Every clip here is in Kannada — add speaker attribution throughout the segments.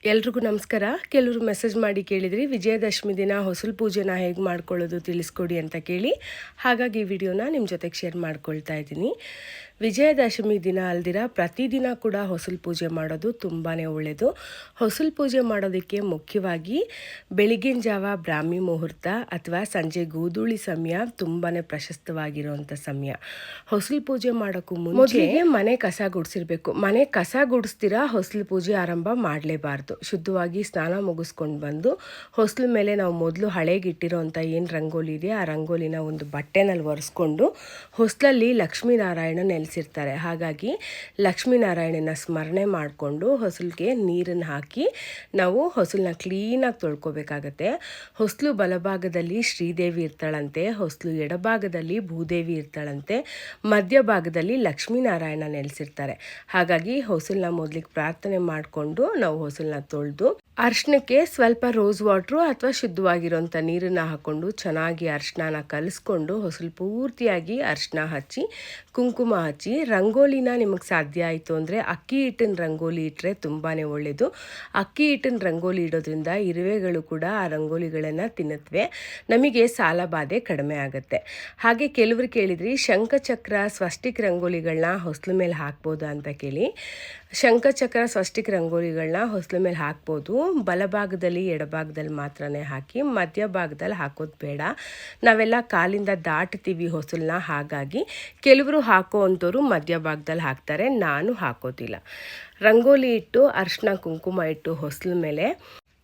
Speaker 1: ಎಲ್ರಿಗೂ ನಮಸ್ಕಾರ. ಕೆಲವರು ಮೆಸೇಜ್ ಮಾಡಿ ಕೇಳಿದ್ರಿ ವಿಜಯದಶಮಿ ದಿನ ಹೊಸಲು ಪೂಜೆನ ಹೇಗೆ ಮಾಡ್ಕೊಳ್ಳೋದು ತಿಳಿಸ್ಕೊಡಿ ಅಂತ ಕೇಳಿ. ಹಾಗಾಗಿ ಈ ವಿಡಿಯೋನ ನಿಮ್ಮ ಜೊತೆಗೆ ಶೇರ್ ಮಾಡ್ಕೊಳ್ತಾ ಇದ್ದೀನಿ. ವಿಜಯದಶಮಿ ದಿನ ಅಲ್ದಿರ ಪ್ರತಿದಿನ ಕೂಡ ಹೊಸಲು ಪೂಜೆ ಮಾಡೋದು ತುಂಬಾ ಒಳ್ಳೆಯದು. ಹೊಸಲು ಪೂಜೆ ಮಾಡೋದಕ್ಕೆ ಮುಖ್ಯವಾಗಿ ಬೆಳಗಿನ ಜಾವ ಬ್ರಾಹ್ಮಿ ಮುಹೂರ್ತ ಅಥವಾ ಸಂಜೆ ಗೋಧೂಳಿ ಸಮಯ ತುಂಬಾ ಪ್ರಶಸ್ತವಾಗಿರುವಂಥ ಸಮಯ. ಹೊಸಲು ಪೂಜೆ ಮಾಡೋಕ್ಕೂ ಮೊದಲಿಗೆ ಮನೆ ಕಸ ಗುಡಿಸಿರ್ಬೇಕು. ಮನೆ ಕಸ ಗುಡಿಸ್ತೀರಾ ಹೊಸಲು ಪೂಜೆ ಆರಂಭ ಮಾಡಲೇಬಾರ್ದು. ಶುದ್ಧವಾಗಿ ಸ್ನಾನ ಮುಗಿಸ್ಕೊಂಡು ಬಂದು ಹೊಸಲು ಮೇಲೆ ನಾವು ಮೊದಲು ಹಳೆಗಿಟ್ಟಿರೋ ಅಂಥ ಏನು ರಂಗೋಲಿ ಇದೆ ಆ ರಂಗೋಲಿನ ಒಂದು ಬಟ್ಟೆನಲ್ಲಿ ಒರೆಸ್ಕೊಂಡು ಹೊಸಲಲ್ಲಿ ಲಕ್ಷ್ಮೀನಾರಾಯಣ ನೆಲೆಸಿರ್ತಾರೆ. ಹಾಗಾಗಿ ಲಕ್ಷ್ಮೀನಾರಾಯಣನ ಸ್ಮರಣೆ ಮಾಡಿಕೊಂಡು ಹೊಸಲಿಗೆ ನೀರನ್ನು ಹಾಕಿ ನಾವು ಹೊಸಲನ್ನ ಕ್ಲೀನಾಗಿ ತೊಳ್ಕೊಬೇಕಾಗತ್ತೆ. ಹೊಸಲು ಬಲಭಾಗದಲ್ಲಿ ಶ್ರೀದೇವಿ ಇರ್ತಾಳಂತೆ, ಹೊಸಲು ಎಡಭಾಗದಲ್ಲಿ ಭೂದೇವಿ ಇರ್ತಾಳಂತೆ, ಮಧ್ಯಭಾಗದಲ್ಲಿ ಲಕ್ಷ್ಮೀನಾರಾಯಣ ನೆಲೆಸಿರ್ತಾರೆ. ಹಾಗಾಗಿ ಹೊಸಲನ್ನ ಮೊದಲಿಗೆ ಪ್ರಾರ್ಥನೆ ಮಾಡಿಕೊಂಡು ನಾವು ಹೊಸಲನ್ನ ತೊಳೆದು ಅರ್ಶನಕ್ಕೆ ಸ್ವಲ್ಪ ರೋಸ್ ವಾಟ್ರು ಅಥವಾ ಶುದ್ಧವಾಗಿರೋಂಥ ನೀರನ್ನು ಹಾಕ್ಕೊಂಡು ಚೆನ್ನಾಗಿ ಅರ್ಶಿನ ಕಲಿಸ್ಕೊಂಡು ಹೊಸಲು ಪೂರ್ತಿಯಾಗಿ ಅರ್ಶಿನ ಹಚ್ಚಿ ಕುಂಕುಮ ಹಚ್ಚಿ ರಂಗೋಲಿನ ನಿಮಗೆ ಸಾಧ್ಯ ಆಯಿತು ಅಂದರೆ ಅಕ್ಕಿ ಹಿಟ್ಟಿನ ರಂಗೋಲಿ ಇಟ್ಟರೆ ತುಂಬಾ ಒಳ್ಳೆಯದು. ಅಕ್ಕಿ ಹಿಟ್ಟಿನ ರಂಗೋಲಿ ಇಡೋದ್ರಿಂದ ಇರುವೆಗಳು ಕೂಡ ಆ ರಂಗೋಲಿಗಳನ್ನು ತಿನ್ನುತ್ತವೆ, ನಮಗೆ ಸಾಲ ಬಾಧೆ ಕಡಿಮೆ ಆಗುತ್ತೆ. ಹಾಗೆ ಕೆಲವರು ಕೇಳಿದ್ರಿ ಶಂಖಚಕ್ರ ಸ್ವಸ್ಟಿಕ್ ರಂಗೋಲಿಗಳನ್ನ ಹೊಸಲು ಮೇಲೆ ಹಾಕ್ಬೋದಾ ಅಂತ ಕೇಳಿ. ಶಂಖಚಕ್ರ ಸ್ವಸ್ಟಿಕ್ ರಂಗೋಲಿಗಳನ್ನ ಹೊಸಲು ಮೇಲೆ ಹಾಕ್ಬೋದು. ಬಲಭಾಗದಲ್ಲಿ ಎಡಭಾಗದಲ್ಲಿ ಮಾತ್ರನೇ ಹಾಕಿ, ಮಧ್ಯಭಾಗದಲ್ಲಿ ಹಾಕೋದು ಬೇಡ. ನಾವೆಲ್ಲ ಕಾಲಿಂದ ದಾಟ್ತೀವಿ ಹೊಸಲನ್ನ, ಹಾಗಾಗಿ ಕೆಲವರು ಹಾಕೋ ಅಂಥವ್ರು ಮಧ್ಯಭಾಗದಲ್ಲಿ ಹಾಕ್ತಾರೆ, ನಾನು ಹಾಕೋದಿಲ್ಲ. ರಂಗೋಲಿ ಇಟ್ಟು ಅರಿಶಿನ ಕುಂಕುಮ ಇಟ್ಟು ಹೊಸಲ ಮೇಲೆ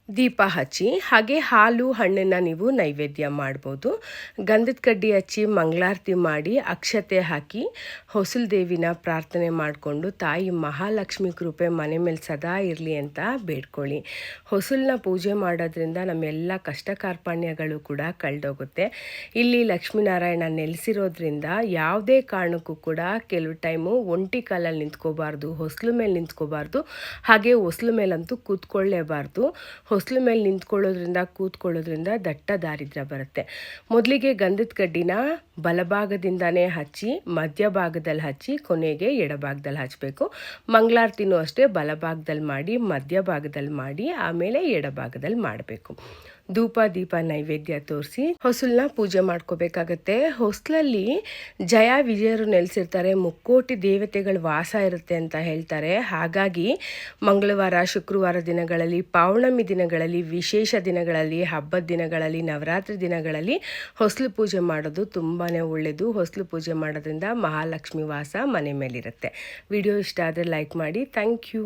Speaker 1: ದೀಪ ಹಚ್ಚಿ ಹಾಗೆ ಹಾಲು ಹಣ್ಣನ್ನು ನೀವು ನೈವೇದ್ಯ ಮಾಡ್ಬೋದು. ಗಂಧದ ಕಡ್ಡಿ ಹಚ್ಚಿ ಮಂಗಳಾರತಿ ಮಾಡಿ ಅಕ್ಷತೆ ಹಾಕಿ ಹೊಸಲು ದೇವಿನ ಪ್ರಾರ್ಥನೆ ಮಾಡಿಕೊಂಡು ತಾಯಿ ಮಹಾಲಕ್ಷ್ಮಿ ಕೃಪೆ ಮನೆ ಮೇಲೆ ಸದಾ ಇರಲಿ ಅಂತ ಬೇಡ್ಕೊಳ್ಳಿ. ಹೊಸಲನ್ನ ಪೂಜೆ ಮಾಡೋದ್ರಿಂದ ನಮ್ಮೆಲ್ಲ ಕಷ್ಟ ಕಾರ್ಪಣ್ಯಗಳು ಕೂಡ ಕಳೆದೋಗುತ್ತೆ. ಇಲ್ಲಿ ಲಕ್ಷ್ಮೀನಾರಾಯಣ ನೆಲೆಸಿರೋದ್ರಿಂದ ಯಾವುದೇ ಕಾರಣಕ್ಕೂ ಕೂಡ ಕೆಲವು ಟೈಮು ಒಂಟಿ ಕಾಲಲ್ಲಿ ನಿಂತ್ಕೋಬಾರ್ದು, ಹೊಸಲು ಮೇಲೆ ನಿಂತ್ಕೋಬಾರ್ದು, ಹಾಗೆ ಹೊಸಲು ಮೇಲಂತೂ ಕೂತ್ಕೊಳ್ಳೇಬಾರ್ದು. ಹೊಸಲು ಮೇಲೆ ನಿಂತ್ಕೊಳ್ಳೋದ್ರಿಂದ ಕೂತ್ಕೊಳ್ಳೋದ್ರಿಂದ ದಟ್ಟ ದಾರಿದ್ರ್ಯ ಬರುತ್ತೆ. ಮೊದಲಿಗೆ ಗಂಧದ ಕಡ್ಡಿನ ಬಲಭಾಗದಿಂದನೇ ಹಚ್ಚಿ ಮಧ್ಯಭಾಗದಲ್ಲಿ ಹಚ್ಚಿ ಕೊನೆಗೆ ಎಡಭಾಗದಲ್ಲಿ ಹಚ್ಚಬೇಕು. ಮಂಗಳಾರತಿನೂ ಅಷ್ಟೇ ಬಲಭಾಗದಲ್ಲಿ ಮಾಡಿ ಮಧ್ಯಭಾಗದಲ್ಲಿ ಮಾಡಿ ಆಮೇಲೆ ಎಡಭಾಗದಲ್ಲಿ ಮಾಡಬೇಕು. ಧೂಪ ದೀಪ ನೈವೇದ್ಯ ತೋರಿಸಿ ಹೊಸಲನ್ನ ಪೂಜೆ ಮಾಡ್ಕೋಬೇಕಾಗತ್ತೆ. ಹೊಸಲಲ್ಲಿ ಜಯ ವಿಜಯರು ನೆಲೆಸಿರ್ತಾರೆ, ಮುಕ್ಕೋಟಿ ದೇವತೆಗಳ ವಾಸ ಇರುತ್ತೆ ಅಂತ ಹೇಳ್ತಾರೆ. ಹಾಗಾಗಿ ಮಂಗಳವಾರ ಶುಕ್ರವಾರ ದಿನಗಳಲ್ಲಿ, ಪೌರ್ಣಮಿ ದಿನಗಳಲ್ಲಿ, ವಿಶೇಷ ದಿನಗಳಲ್ಲಿ, ಹಬ್ಬದ ದಿನಗಳಲ್ಲಿ, ನವರಾತ್ರಿ ದಿನಗಳಲ್ಲಿ ಹೊಸಲು ಪೂಜೆ ಮಾಡೋದು ತುಂಬಾ ಒಳ್ಳೆಯದು. ಹೊಸಲು ಪೂಜೆ ಮಾಡೋದ್ರಿಂದ ಮಹಾಲಕ್ಷ್ಮಿ ವಾಸ ಮನೆ ಮೇಲಿರುತ್ತೆ. ವಿಡಿಯೋ ಇಷ್ಟ ಆದರೆ ಲೈಕ್ ಮಾಡಿ. Thank you.